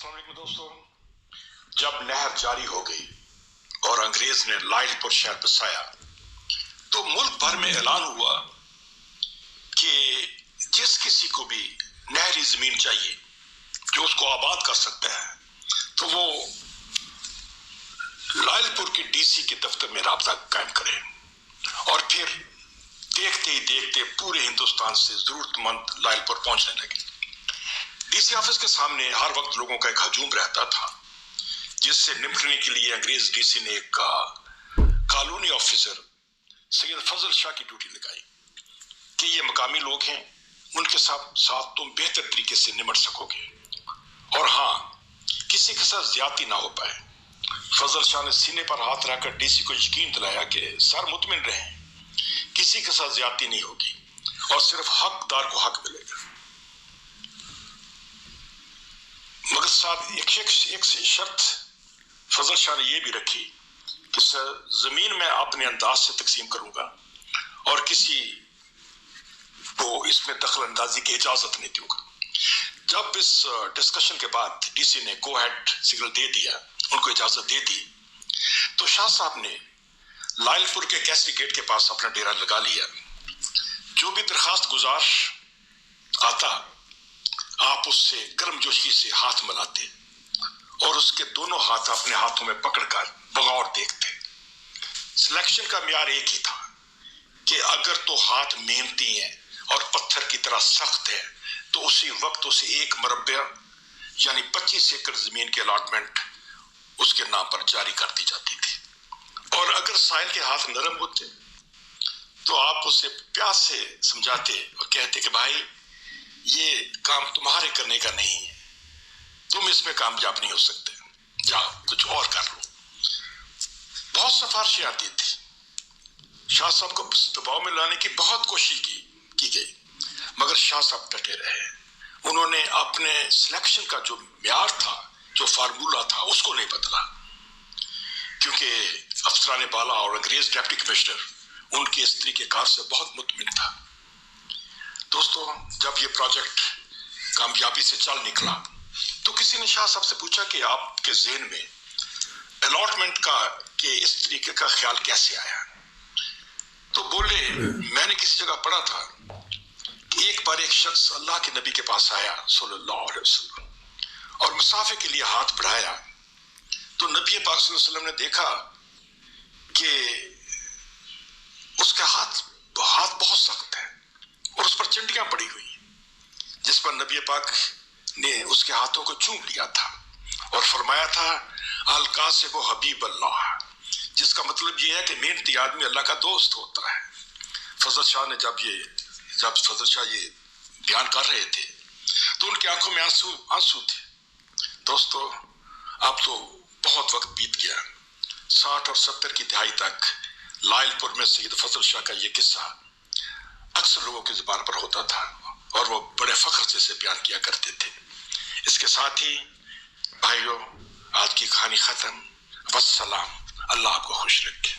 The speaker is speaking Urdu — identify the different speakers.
Speaker 1: السلام علیکم دوستو، جب نہر جاری ہو گئی اور انگریز نے لائلپور شہر بسایا تو ملک بھر میں اعلان ہوا کہ جس کسی کو بھی نہری زمین چاہیے جو اس کو آباد کر سکتا ہے تو وہ لائلپور کی ڈی سی کے دفتر میں رابطہ قائم کرے۔ اور پھر دیکھتے ہی دیکھتے پورے ہندوستان سے ضرورت مند لائلپور پہنچنے لگے۔ ڈی سی آفس کے سامنے ہر وقت لوگوں کا ایک ہجوم رہتا تھا، جس سے نمٹنے کے لیے انگریز ڈی سی نے ایک کالونی آفیسر سید فضل شاہ کی ڈیوٹی لگائی کہ یہ مقامی لوگ ہیں، ان کے ساتھ تم بہتر طریقے سے نمٹ سکو گے، اور ہاں کسی کے ساتھ زیادتی نہ ہو پائے۔ فضل شاہ نے سینے پر ہاتھ رکھ کر ڈی سی کو یقین دلایا کہ سر مطمئن رہیں، کسی کے ساتھ زیادتی نہیں ہوگی اور صرف حقدار کو حق ملے گا۔ مگر صاحب ایک شرط فضل شاہ نے یہ بھی رکھی کہ زمین میں اپنے انداز سے تقسیم کروں گا اور کسی کو اس میں دخل اندازی کی اجازت نہیں دوں گا۔ جب اس ڈسکشن کے بعد ڈی سی نے گو ہیڈ سگنل دے دیا، ان کو اجازت دے دی، تو شاہ صاحب نے لائلپور کے کیسری گیٹ کے پاس اپنا ڈیرا لگا لیا۔ جو بھی درخواست گزار آتا آپ اس سے گرم جوشی سے ہاتھ ملاتے اور اس کے دونوں ہاتھ اپنے ہاتھوں میں پکڑ کر بغور دیکھتے۔ سلیکشن کا معیار ایک ہی تھا کہ اگر تو ہاتھ محنتی ہیں اور پتھر کی طرح سخت ہے تو اسی وقت اسے ایک مربع یعنی 25 ایکڑ زمین کی الاٹمنٹ اس کے نام پر جاری کر دی جاتی تھی، اور اگر سائل کے ہاتھ نرم ہوتے تو آپ اسے پیار سے سمجھاتے اور کہتے کہ بھائی یہ کام تمہارے کرنے کا نہیں ہے، تم اس میں کامیاب نہیں ہو سکتے، جاؤ کچھ اور کر لو۔ بہت سفارشیں آتی تھی، شاہ صاحب کو دباؤ میں لانے کی بہت کوشش کی گئی، مگر شاہ صاحب ڈٹے رہے۔ انہوں نے اپنے سلیکشن کا جو معیار تھا، جو فارمولا تھا، اس کو نہیں بدلا، کیونکہ افسران بالا اور انگریز ڈپٹی کمشنر ان کی اس طریقہ کار سے بہت مطمئن تھا۔ دوستو، جب یہ پروجیکٹ کامیابی سے چل نکلا تو کسی نے شاہ صاحب سے پوچھا کہ آپ کے ذہن میں الاٹمنٹ کا کہ اس طریقے کا خیال کیسے آیا؟ تو بولے میں نے کسی جگہ پڑھا تھا کہ ایک بار ایک شخص اللہ کے نبی کے پاس آیا صلی اللہ علیہ وسلم اور مسافے کے لیے ہاتھ بڑھایا تو نبی پاک صلی اللہ علیہ وسلم نے دیکھا کہ اس کا ہاتھ بہت سخت ہے اور اس پر چنڈیاں پڑی ہوئی ہیں، جس پر نبی پاک نے اس کے ہاتھوں کو چوم لیا تھا اور فرمایا تھا القاسب و حبیب اللہ، جس کا مطلب یہ ہے کہ محنتی آدمی اللہ کا دوست ہوتا ہے۔ فضل شاہ نے جب فضل شاہ یہ بیان کر رہے تھے تو ان کی آنکھوں میں آنسو تھے۔ دوستو، اب تو بہت وقت بیت گیا، 60 اور 70 کی دہائی تک لائلپور میں سید فضل شاہ کا یہ قصہ اکثر لوگوں کی زبان پر ہوتا تھا اور وہ بڑے فخر سے اسے بیان کیا کرتے تھے۔ اس کے ساتھ ہی بھائیو، آج کی کہانی ختم۔ والسلام، اللہ آپ کو خوش رکھے۔